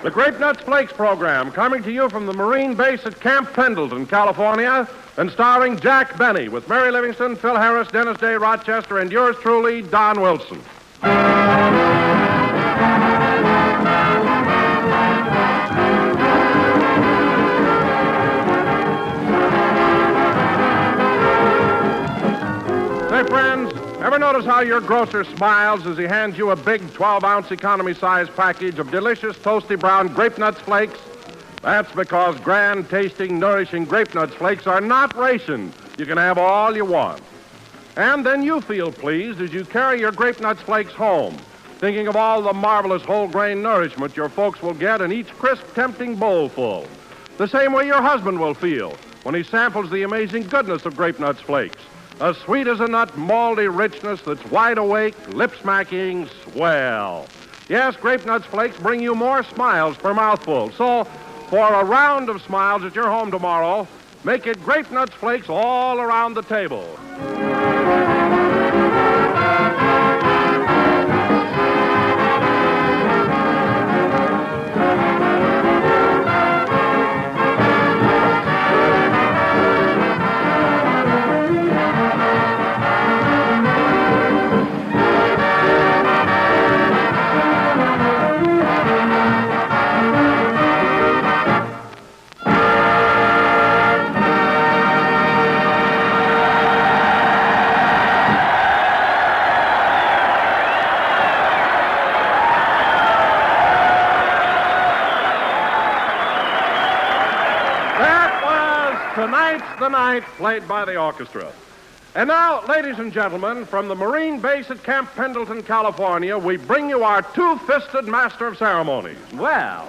The Grape Nuts Flakes program, coming to you from the Marine base at Camp Pendleton, California, and starring Jack Benny with Mary Livingston, Phil Harris, Dennis Day, Rochester, and yours truly, Don Wilson. Say, friends, ever notice how your grocer smiles as he hands you a big 12-ounce economy-size package of delicious, toasty brown Grape Nuts Flakes? That's because grand-tasting, nourishing Grape Nuts Flakes are not ration. You can have all you want. And then you feel pleased as you carry your Grape Nuts Flakes home, thinking of all the marvelous whole-grain nourishment your folks will get in each crisp, tempting bowlful. The same way your husband will feel when he samples the amazing goodness of Grape Nuts Flakes. As sweet as a nut, malty richness that's wide awake, lip-smacking, swell. Yes, Grape Nuts Flakes bring you more smiles per mouthful. So, for a round of smiles at your home tomorrow, make it Grape Nuts Flakes all around the table. Tonight's the Night, played by the orchestra. And now, ladies and gentlemen, from the Marine base at Camp Pendleton, California, we bring you our two-fisted master of ceremonies. Well,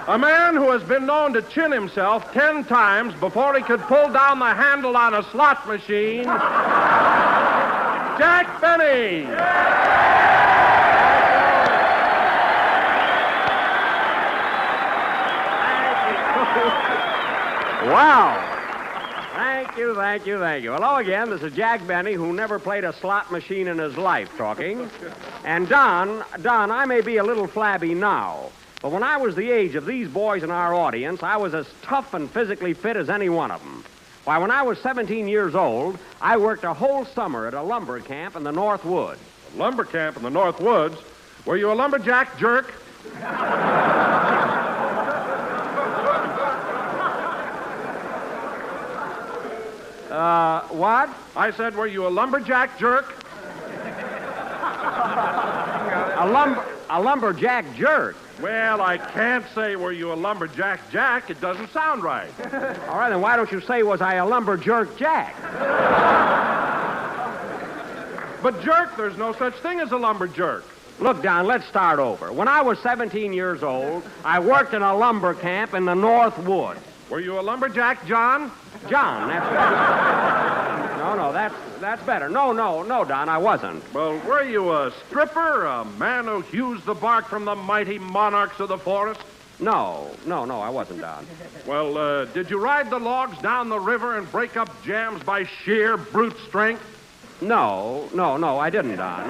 a man who has been known to chin himself 10 times before he could pull down the handle on a slot machine, Jack Benny. wow. Thank you. Hello again. This is Jack Benny, who never played a slot machine in his life, talking. And Don, I may be a little flabby now, but when I was the age of these boys in our audience, I was as tough and physically fit as any one of them. Why, when I was 17 years old, I worked a whole summer at a lumber camp in the North Woods. A lumber camp in the North Woods? Were you a lumberjack jerk? What? I said, were you a lumberjack jerk? A lumberjack jerk? Well, I can't say were you a lumberjack jack. It doesn't sound right. All right, then why don't you say, was I a lumberjerk jack? But jerk, there's no such thing as a lumberjerk. Look, Don, let's start over. When I was 17 years old, I worked in a lumber camp in the North Woods. Were you a lumberjack, John? John, that's better. No, that's better. No, Don, I wasn't. Well, were you a stripper, a man who hews the bark from the mighty monarchs of the forest? No, I wasn't, Don. Well, did you ride the logs down the river and break up jams by sheer brute strength? No, I didn't, Don.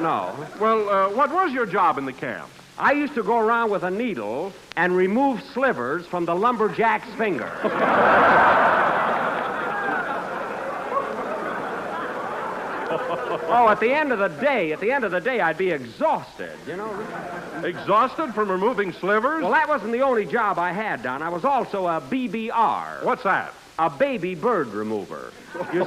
No. Well, what was your job in the camp? I used to go around with a needle and remove slivers from the lumberjack's finger. Oh, at the end of the day, I'd be exhausted, you know. Exhausted from removing slivers? Well, that wasn't the only job I had, Don. I was also a BBR. What's that? A baby bird remover. You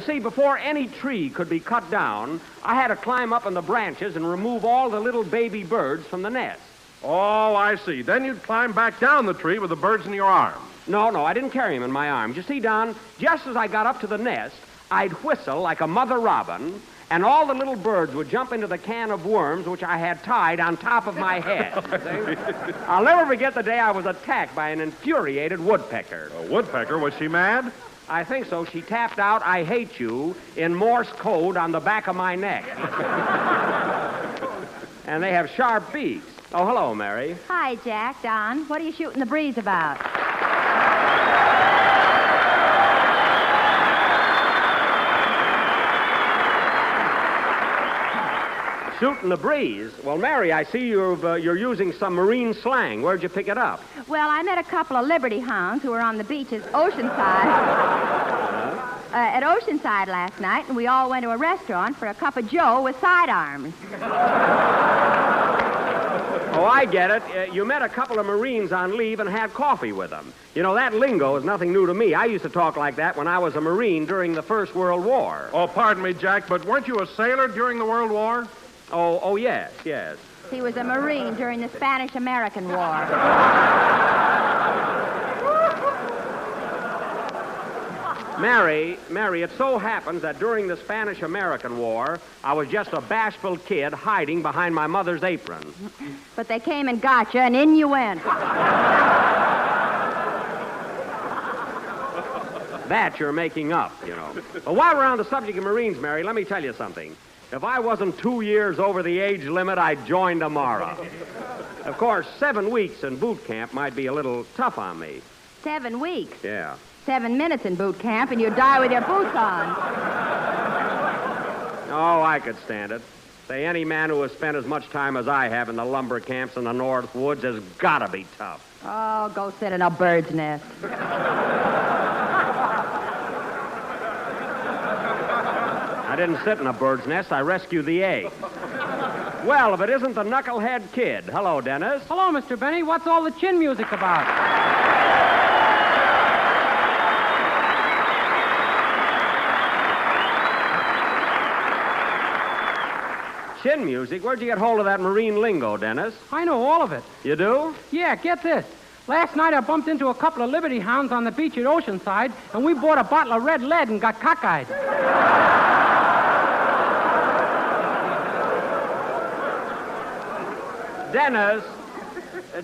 see, before any tree could be cut down, I had to climb up in the branches and remove all the little baby birds from the nest. Oh, I see. Then you'd climb back down the tree with the birds in your arms. No, I didn't carry them in my arms. You see, Don, just as I got up to the nest, I'd whistle like a mother robin, and all the little birds would jump into the can of worms which I had tied on top of my head. I'll never forget the day I was attacked by an infuriated woodpecker. A woodpecker? Was she mad? I think so. She tapped out, "I hate you," in Morse code on the back of my neck. And they have sharp beaks. Oh, hello, Mary. Hi, Jack, Don. What are you shooting the breeze about? Shooting the breeze? Well, Mary, I see you're using some marine slang. Where'd you pick it up? Well, I met a couple of Liberty Hounds who were on the beach at Oceanside. At Oceanside last night, and we all went to a restaurant for a cup of joe with sidearms. Oh, I get it. You met a couple of Marines on leave and had coffee with them. You know, that lingo is nothing new to me. I used to talk like that when I was a Marine during the First World War. Oh, pardon me, Jack, but weren't you a sailor during the World War? Oh, yes. He was a Marine during the Spanish-American War. Mary, it so happens that during the Spanish-American War, I was just a bashful kid hiding behind my mother's apron. But they came and got you, and in you went. That you're making up, you know. But while we're on the subject of Marines, Mary, let me tell you something. If I wasn't 2 years over the age limit, I'd join tomorrow. Of course, 7 weeks in boot camp might be a little tough on me. 7 weeks? Yeah. 7 minutes in boot camp, and you die with your boots on. Oh, I could stand it. Say, any man who has spent as much time as I have in the lumber camps in the North Woods has got to be tough. Oh, go sit in a bird's nest. I didn't sit in a bird's nest. I rescued the egg. Well, if it isn't the knucklehead kid. Hello, Dennis. Hello, Mr. Benny. What's all the chin music about? Chin music? Where'd you get hold of that Marine lingo, Dennis? I know all of it. You do? Yeah, get this. Last night I bumped into a couple of Liberty Hounds on the beach at Oceanside, and we bought a bottle of red lead and got cockeyed.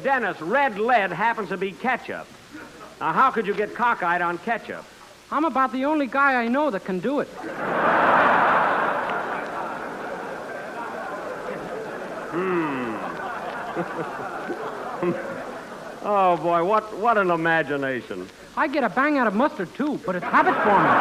Dennis, red lead happens to be ketchup. Now, how could you get cockeyed on ketchup? I'm about the only guy I know that can do it. Oh, boy, what an imagination. I get a bang out of mustard, too, but it's habit forming.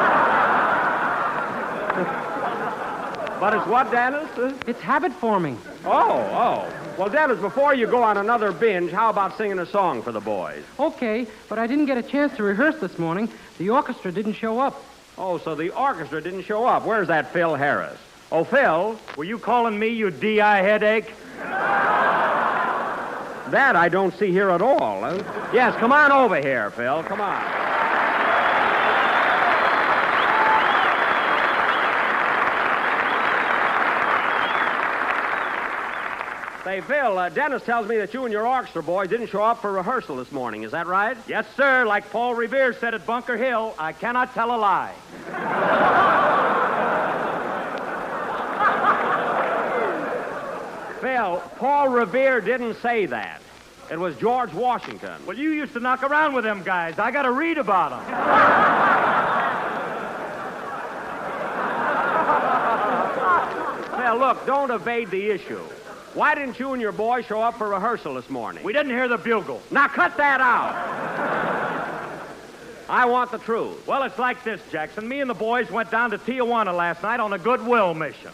But it's what, Dennis? It's habit forming. Oh. Well, Dennis, before you go on another binge, how about singing a song for the boys? Okay, but I didn't get a chance to rehearse this morning. The orchestra didn't show up. Oh, so the orchestra didn't show up. Where's that Phil Harris? Oh, Phil? Were you calling me, you D.I. headache? That I don't see here at all. Yes, come on over here, Phil. Come on. Say, Phil, Dennis tells me that you and your orchestra boys didn't show up for rehearsal this morning. Is that right? Yes, sir. Like Paul Revere said at Bunker Hill, I cannot tell a lie. Phil, Paul Revere didn't say that. It was George Washington. Well, you used to knock around with them guys. I got to read about them. Phil, look, don't evade the issue. Why didn't you and your boys show up for rehearsal this morning? We didn't hear the bugle. Now cut that out. I want the truth. Well, it's like this, Jackson. Me and the boys went down to Tijuana last night on a goodwill mission.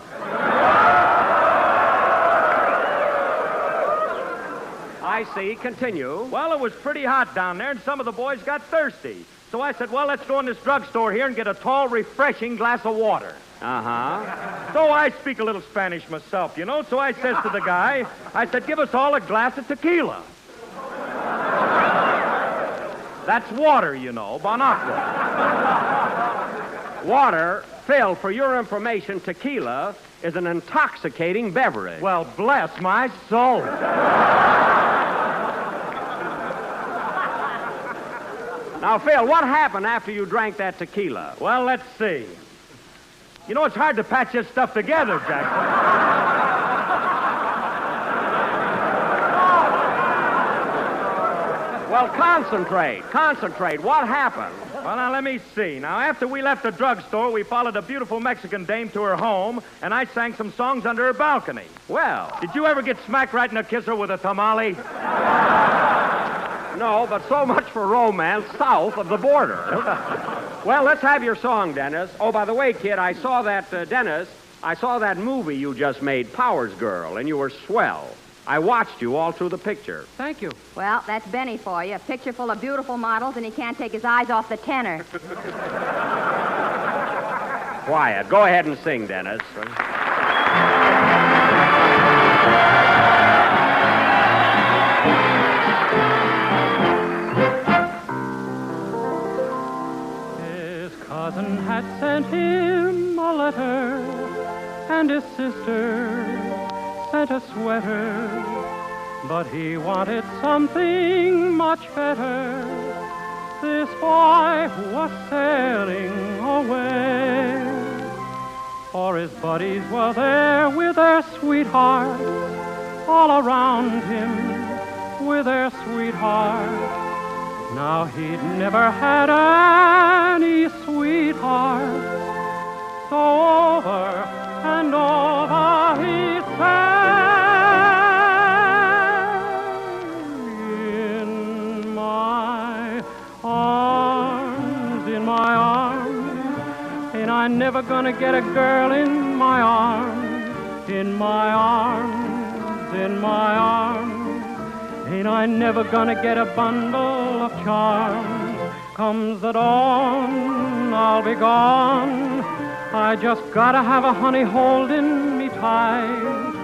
I see. Continue. Well, it was pretty hot down there, and some of the boys got thirsty. So I said, well, let's go in this drugstore here and get a tall, refreshing glass of water. Uh-huh. So I speak a little Spanish myself, you know, so I says to the guy, I said, give us all a glass of tequila. That's water, you know, Bon Aqua. Water, Phil, for your information, tequila is an intoxicating beverage. Well, bless my soul. Now, Phil, what happened after you drank that tequila? Well, let's see. You know, it's hard to patch this stuff together, Jackson. Well, concentrate. What happened? Well, now, let me see. Now, after we left the drugstore, we followed a beautiful Mexican dame to her home, and I sang some songs under her balcony. Well, Did you ever get smacked right in the kisser with a tamale? no, but so much for romance south of the border. Well, let's have your song, Dennis. Oh, by the way, kid, I saw that Dennis, I saw that movie you just made, Powers Girl, and you were swell. I watched you all through the picture. Thank you. Well, that's Benny for you. A picture full of beautiful models, and he can't take his eyes off the tenor. Quiet. Go ahead and sing, Dennis. His cousin had sent him a letter, and his sister sent a sweater, but he wanted something much better. This boy was sailing away, for his buddies were there with their sweethearts, all around him with their sweethearts. Now he'd never had any sweetheart, so over and over he'd say, in my arms, ain't I never gonna get a girl in my arms, in my arms, in my arms. Ain't I never gonna get a bundle of charms? Comes the dawn, I'll be gone. I just gotta have a honey holding me tight.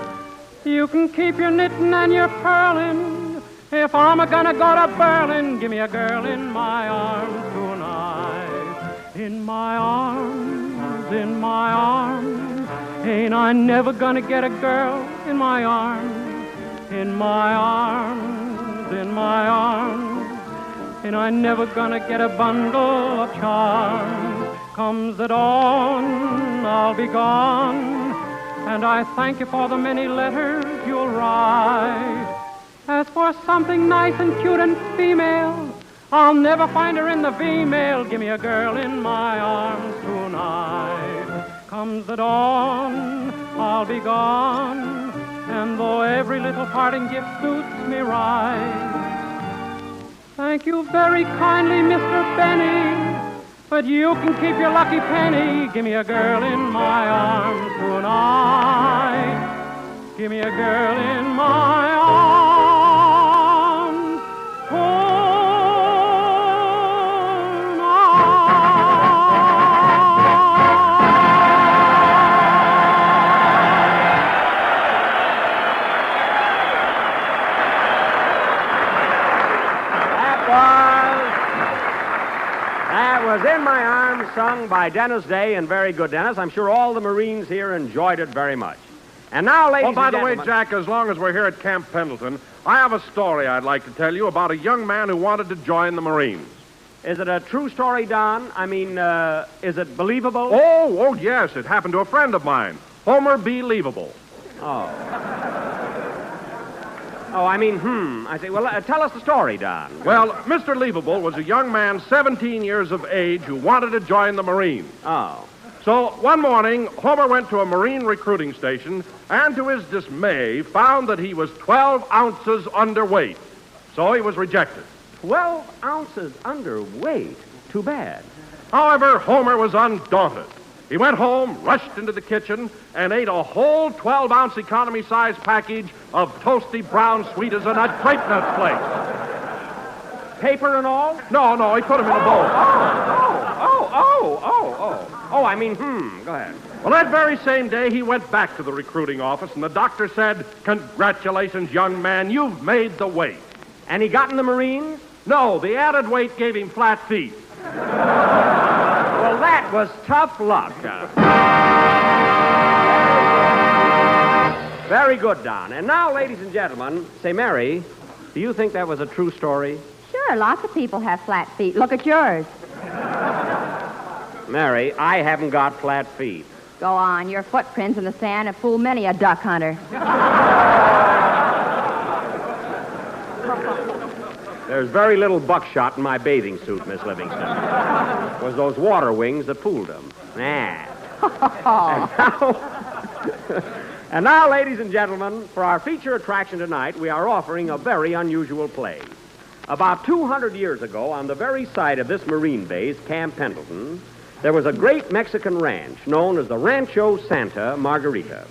You can keep your knitting and your purling. If I'm gonna go to Berlin, give me a girl in my arms tonight. In my arms, in my arms. Ain't I never gonna get a girl in my arms? In my arms, in my arms. Ain't I never gonna get a bundle of charms? Comes the dawn, I'll be gone. And I thank you for the many letters you'll write. As for something nice and cute and female, I'll never find her in the V-mail. Give me a girl in my arms tonight. Comes the dawn, I'll be gone. And though every little parting gift suits me right, thank you very kindly, Mr. Benny, but you can keep your lucky penny. Give me a girl in my arms tonight. Give me a girl in my arms tonight. That was In My Arms, sung by Dennis Day, and very good, Dennis. I'm sure all the Marines here enjoyed it very much. And now, ladies and By the gentlemen... way, Jack, as long as we're here at Camp Pendleton, I have a story I'd like to tell you about a young man who wanted to join the Marines. Is it a true story, Don? I mean, is it believable? Oh, yes. It happened to a friend of mine, Homer B. Leavable. Oh, I mean, I say, well, tell us the story, Don. Well, Mr. Leavable was a young man 17 years of age who wanted to join the Marines. Oh. So one morning, Homer went to a Marine recruiting station and, to his dismay, found that he was 12 ounces underweight. So he was rejected. 12 ounces underweight? Too bad. However, Homer was undaunted. He went home, rushed into the kitchen, and ate a whole 12-ounce economy-size package of toasty brown sweet as a nut grape nut flakes. Paper and all? No, he put them in a bowl. Oh, I mean, go ahead. Well, that very same day, he went back to the recruiting office, and the doctor said, "Congratulations, young man, you've made the weight." And he got in the Marines? No, the added weight gave him flat feet. Well, that was tough luck. Very good, Don. And now, ladies and gentlemen, say, Mary, do you think that was a true story? Sure, lots of people have flat feet. Look at yours. Mary, I haven't got flat feet. Go on. Your footprints in the sand have fooled many a duck hunter. There's very little buckshot in my bathing suit, Miss Livingston. It was those water wings that fooled them. And now, ladies and gentlemen, for our feature attraction tonight, we are offering a very unusual play. About 200 years ago, on the very site of this Marine base, Camp Pendleton, there was a great Mexican ranch known as the Rancho Santa Margarita.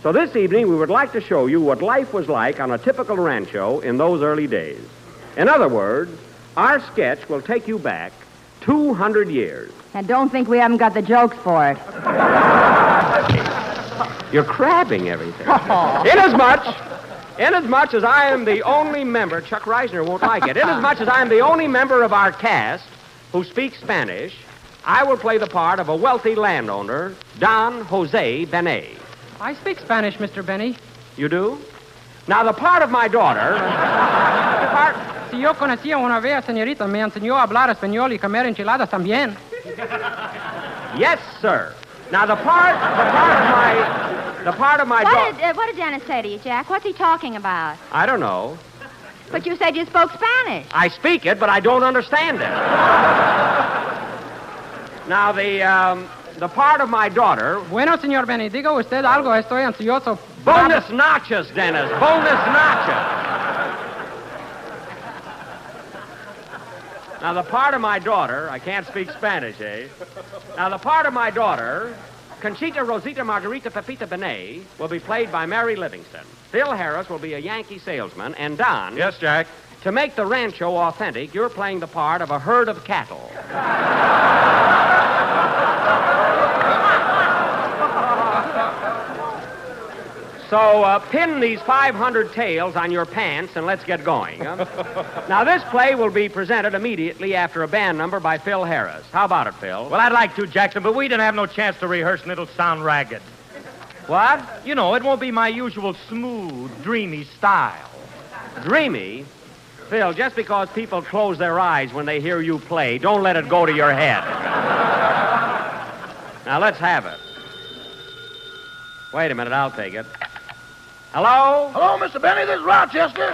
So this evening, we would like to show you what life was like on a typical rancho in those early days. In other words, our sketch will take you back 200 years. And don't think we haven't got the jokes for it. You're crabbing everything. Inasmuch as I am the only member, Chuck Reisner won't like it, inasmuch as I am the only member of our cast who speaks Spanish, I will play the part of a wealthy landowner, Don Jose Benet. I speak Spanish, Mr. Benny. You do? Now, the part of my daughter... Si yo conocía una vez, señorita, me enseñó a hablar español y comer enchiladas también. Yes, sir. Now, the part of my daughter... What did Dennis say to you, Jack? What's he talking about? I don't know. But you said you spoke Spanish. I speak it, but I don't understand it. Now, the part of my daughter... Bueno, señor Benny, diga usted algo, estoy ansioso. Bonus notches, Dennis. Bonus notches. Now, the part of my daughter... I can't speak Spanish, eh? Now, the part of my daughter, Conchita Rosita Margarita Pepita Benet, will be played by Mary Livingston. Phil Harris will be a Yankee salesman, and Don... Yes, Jack? To make the rancho authentic, you're playing the part of a herd of cattle. So pin these 500 tails on your pants and let's get going. Now, this play will be presented immediately after a band number by Phil Harris. How about it, Phil? Well, I'd like to, Jackson, but we didn't have no chance to rehearse and it'll sound ragged. What? You know, it won't be my usual smooth, dreamy style. Dreamy? Phil, just because people close their eyes when they hear you play, don't let it go to your head. Now, let's have it. Wait a minute, I'll take it. Hello? Hello, Mr. Benny. This is Rochester.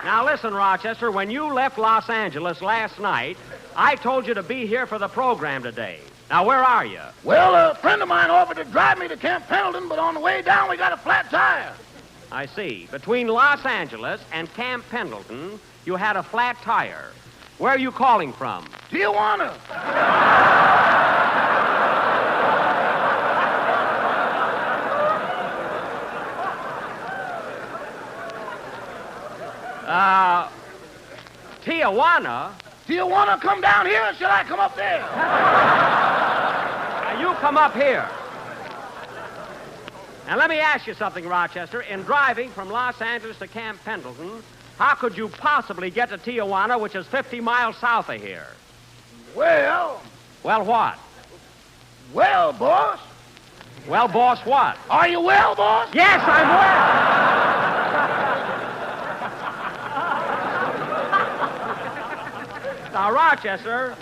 Now, listen, Rochester, when you left Los Angeles last night, I told you to be here for the program today. Now, where are you? Well, a friend of mine offered to drive me to Camp Pendleton, but on the way down, we got a flat tire. I see. Between Los Angeles and Camp Pendleton, you had a flat tire. Where are you calling from? Tijuana. Tijuana? Tijuana, come down here, or shall I come up there? Now, you come up here. Now, let me ask you something, Rochester. In driving from Los Angeles to Camp Pendleton, how could you possibly get to Tijuana, which is 50 miles south of here? Well, What? well, boss. Well, boss, what? Are you well, boss? Yes, I'm well. Now, Rochester,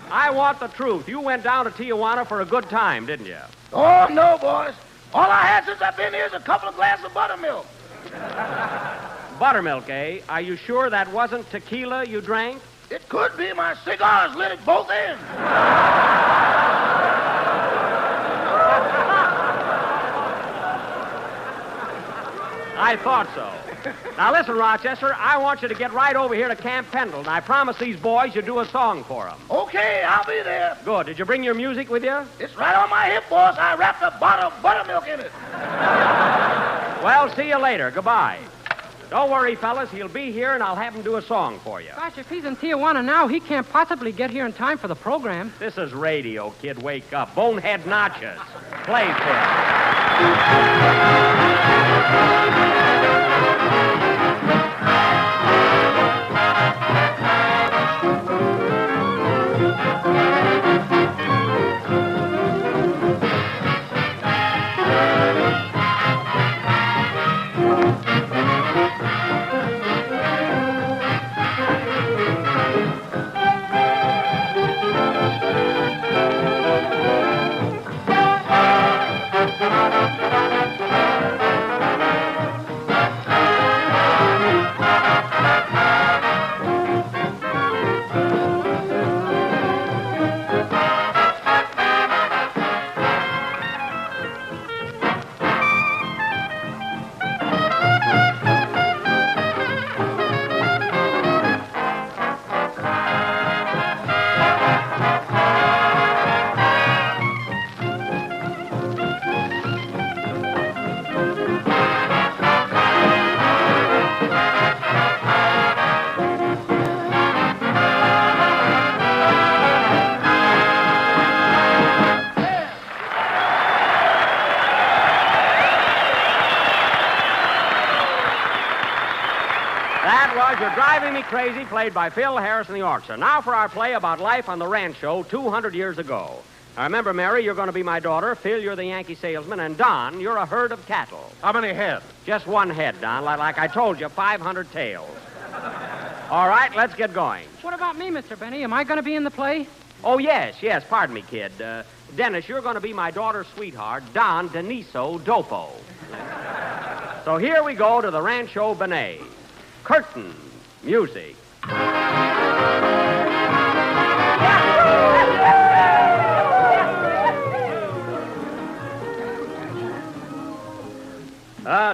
I want the truth. You went down to Tijuana for a good time, didn't you? Oh, no, boss. All I had since I've been here is a couple of glasses of buttermilk. Buttermilk, eh? Are you sure that wasn't tequila you drank? It could be. My cigar's lit at both ends. I thought so. Now, listen, Rochester, I want you to get right over here to Camp Pendleton. I promised these boys you'd do a song for them. Okay, I'll be there. Good. Did you bring your music with you? It's right on my hip, boss. I wrapped a bottle of buttermilk in it. Well, see you later. Goodbye. Don't worry, fellas. He'll be here, and I'll have him do a song for you. Gosh, if he's in Tijuana now, he can't possibly get here in time for the program. This is radio, kid. Wake up. Bonehead notches. Play, Phil. Driving Me Crazy, played by Phil Harris and the orchestra. Now for our play about life on the Rancho 200 years ago. Now remember, Mary, you're going to be my daughter. Phil, you're the Yankee salesman. And Don, you're a herd of cattle. How many head? Just one head, Don. Like I told you, 500 tails. All right, let's get going. What about me, Mr. Benny? Am I going to be in the play? Oh, yes. Pardon me, kid. Dennis, you're going to be my daughter's sweetheart, Don Deniso Dopo. So here we go to the Rancho Benet. Curtain music.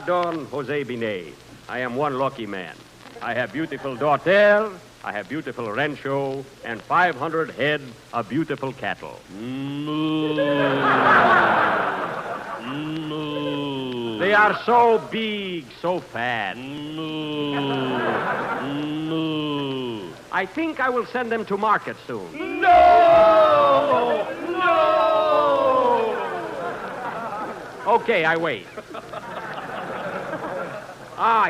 Don Jose Binet. I am one lucky man. I have beautiful daughter, I have beautiful rancho, and 500 head of beautiful cattle. They are so big, so fat. I think I will send them to market soon. No! Okay, I wait.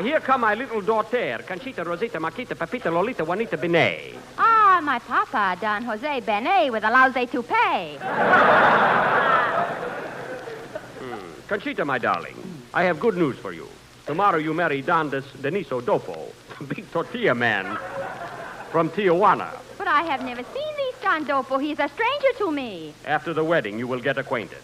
Here come my little daughter, Conchita, Rosita, Maquita, Pepita, Lolita, Juanita, Binet. Ah, my papa, Don Jose Benet, with a lousy toupee. Conchita, my darling, I have good news for you. Tomorrow you marry Don Deniso Dopo, the big tortilla man from Tijuana. But I have never seen this Don Dopo. He's a stranger to me. After the wedding, you will get acquainted.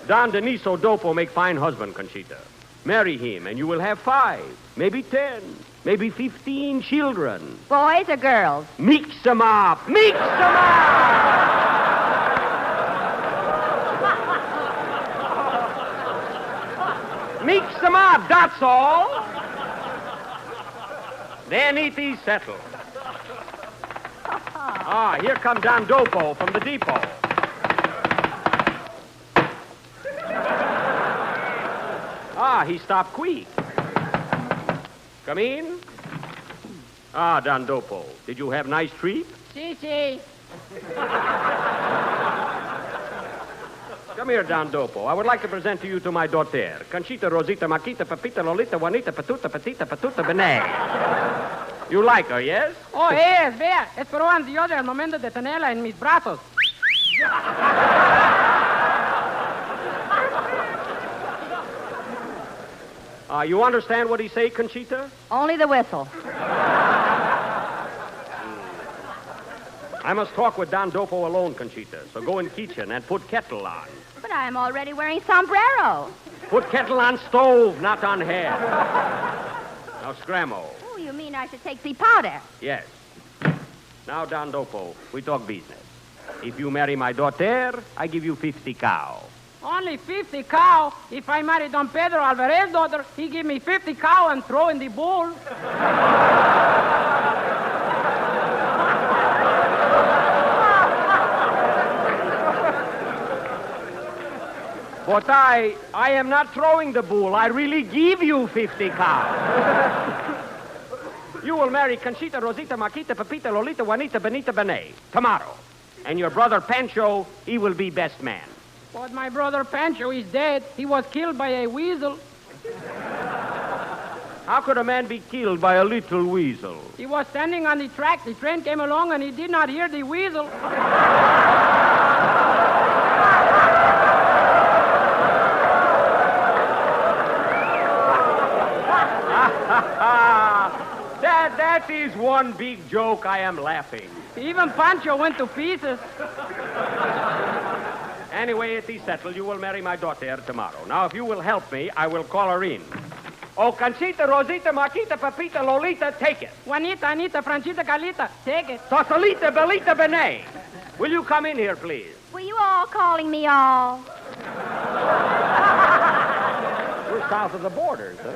Don Deniso Dopo make fine husband, Conchita. Marry him, and you will have 5, maybe 10, maybe 15 children. Boys or girls? Mix them up! Mix them up! Mix them up, that's all. Then it is settled. Here comes Don Dopo from the depot. He stopped quick. Come in. Don Dopo, did you have nice trip? Si. Come here, Don Dopo. I would like to present to you to my daughter, Conchita, Rosita, Maquita, Pepita, Lolita, Juanita, Patuta, Petita, Patuta, Benet. You like her, yes? Oh, es, vea. Espero ansioso el momento de tenerla en mis brazos. You understand what he say, Conchita? Only the whistle. I must talk with Don Dopo alone, Conchita. So go in kitchen and put kettle on. But I am already wearing sombrero. Put kettle on stove, not on head. Now, scramble. Oh, you mean I should take the powder? Yes. Now, Don Dopo, we talk business. If you marry my daughter, I give you 50 cow. Only 50 cow. If I marry Don Pedro Alvarez's daughter, he give me 50 cow and throw in the bowl. But I am not throwing the bull. I really give you 50 cow. You will marry Conchita, Rosita, Maquita, Pepita, Lolita, Juanita, Benita, Benet tomorrow. And your brother Pancho, he will be best man. But my brother Pancho is dead. He was killed by a weasel. How could a man be killed by a little weasel? He was standing on the track. The train came along, and he did not hear the weasel. That is one big joke. I am laughing. Even Pancho went to pieces. Anyway, it is settled. You will marry my daughter tomorrow. Now, if you will help me, I will call her in. Oh, Conchita, Rosita, Maquita, Pepita, Lolita, take it. Juanita, Anita, Franchita, Carlita, take it. Tosolita, Belita, Benet. Will you come in here, please? Were you all calling me all? We're south of the borders, huh?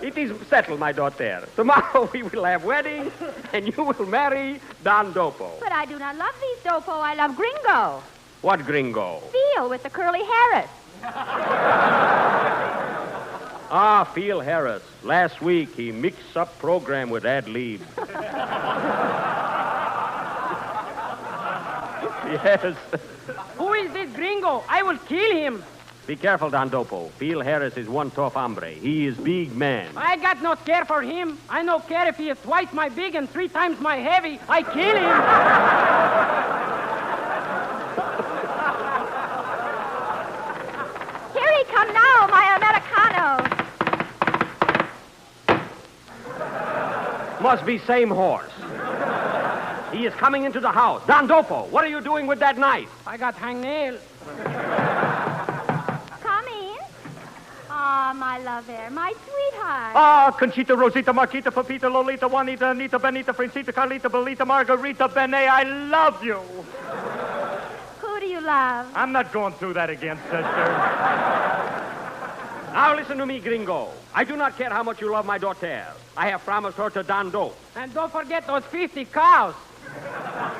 It is settled, my daughter. Tomorrow we will have wedding, and you will marry Don Dopo. But I do not love these Dopo. I love Gringo. What gringo? Phil with the curly Harris. Phil Harris. Last week he mixed up program with ad lib. Yes. Who is this gringo? I will kill him. Be careful, Don Dopo. Phil Harris is one tough hombre. He is big man. I got no care for him. I no care if he is twice my big and 3 times my heavy. I kill him. Here he come now, my Americano. Must be same horse. He is coming into the house. Don Dopo, what are you doing with that knife? I got hangnail. Come in. Ah, my lover, my sweetheart. Ah, Conchita, Rosita, Marquita, Pepita, Lolita, Juanita, Anita, Benita, Francita, Carlita, Belita, Margarita, Bene, I love you. Who do you love? I'm not going through that again, sister. Now listen to me, gringo. I do not care how much you love my daughter. I have promised her to Don Dope. And don't forget those 50 cows.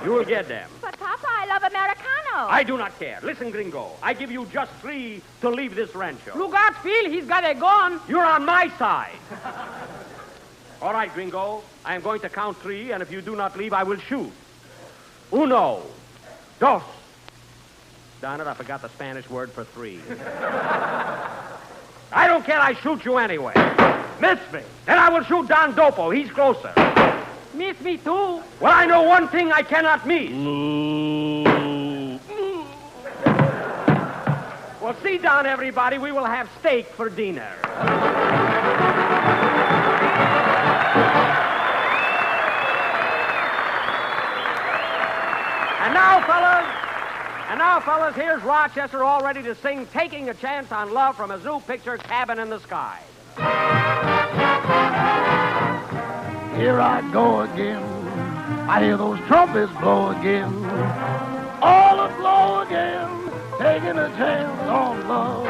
You will get them. But, Papa, I love Americano. I do not care. Listen, gringo. I give you just 3 to leave this rancho. Look out, Phil. He's got a gun. You're on my side. All right, gringo. I am going to count 3, and if you do not leave, I will shoot. 1, 2. Darn it, I forgot the Spanish word for 3. I don't care. I shoot you anyway. Miss me. Then I will shoot Don Dopo. He's closer. Miss me, too. Well, I know one thing I cannot miss. Well, see, Don, everybody, we will have steak for dinner. And now, fellas, here's Rochester all ready to sing Taking a Chance on Love from his new picture, Cabin in the Sky. Here I go again. I hear those trumpets blow again. All aglow again. Taking a chance on love.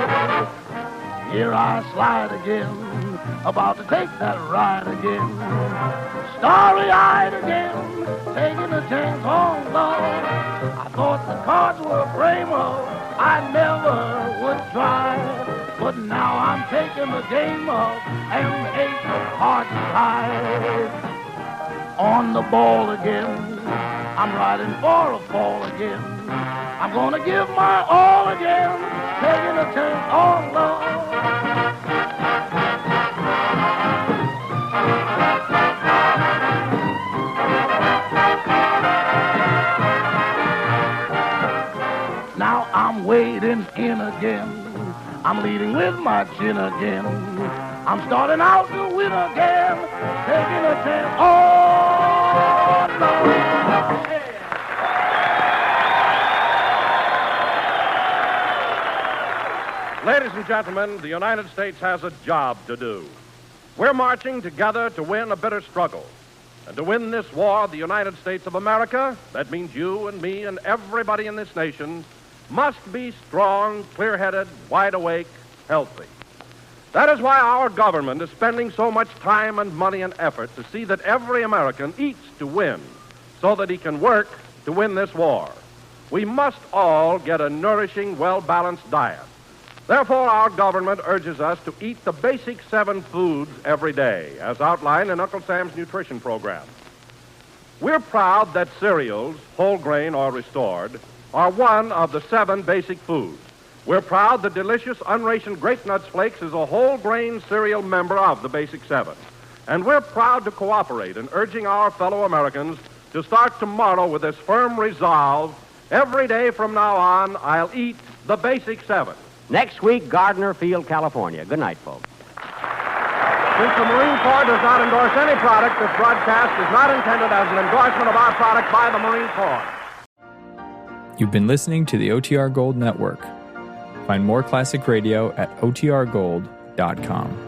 Here I slide again. About to take that ride again. Starry-eyed again. Taking a chance on love. I thought the cards were a frame up. I never would try. But now I'm taking the game up. And the 8 hearts tied. On the ball again. I'm riding for a fall again. I'm gonna give my all again. Taking a chance on love. Now I'm wading in again. I'm leading with my chin again. I'm starting out to win again. Taking a chance. Oh, no. Ladies and gentlemen, the United States has a job to do. We're marching together to win a bitter struggle. And to win this war, the United States of America, that means you and me and everybody in this nation, must be strong, clear-headed, wide-awake, healthy. That is why our government is spending so much time and money and effort to see that every American eats to win so that he can work to win this war. We must all get a nourishing, well-balanced diet. Therefore, our government urges us to eat the basic 7 foods every day, as outlined in Uncle Sam's nutrition program. We're proud that cereals, whole grain or restored, are one of the 7 basic foods. We're proud that delicious unrationed Grape Nuts Flakes is a whole grain cereal member of the basic 7. And we're proud to cooperate in urging our fellow Americans to start tomorrow with this firm resolve, every day from now on, I'll eat the basic 7. Next week, Gardner Field, California. Good night, folks. Since the Marine Corps does not endorse any product, this broadcast is not intended as an endorsement of our product by the Marine Corps. You've been listening to the OTR Gold Network. Find more classic radio at otrgold.com.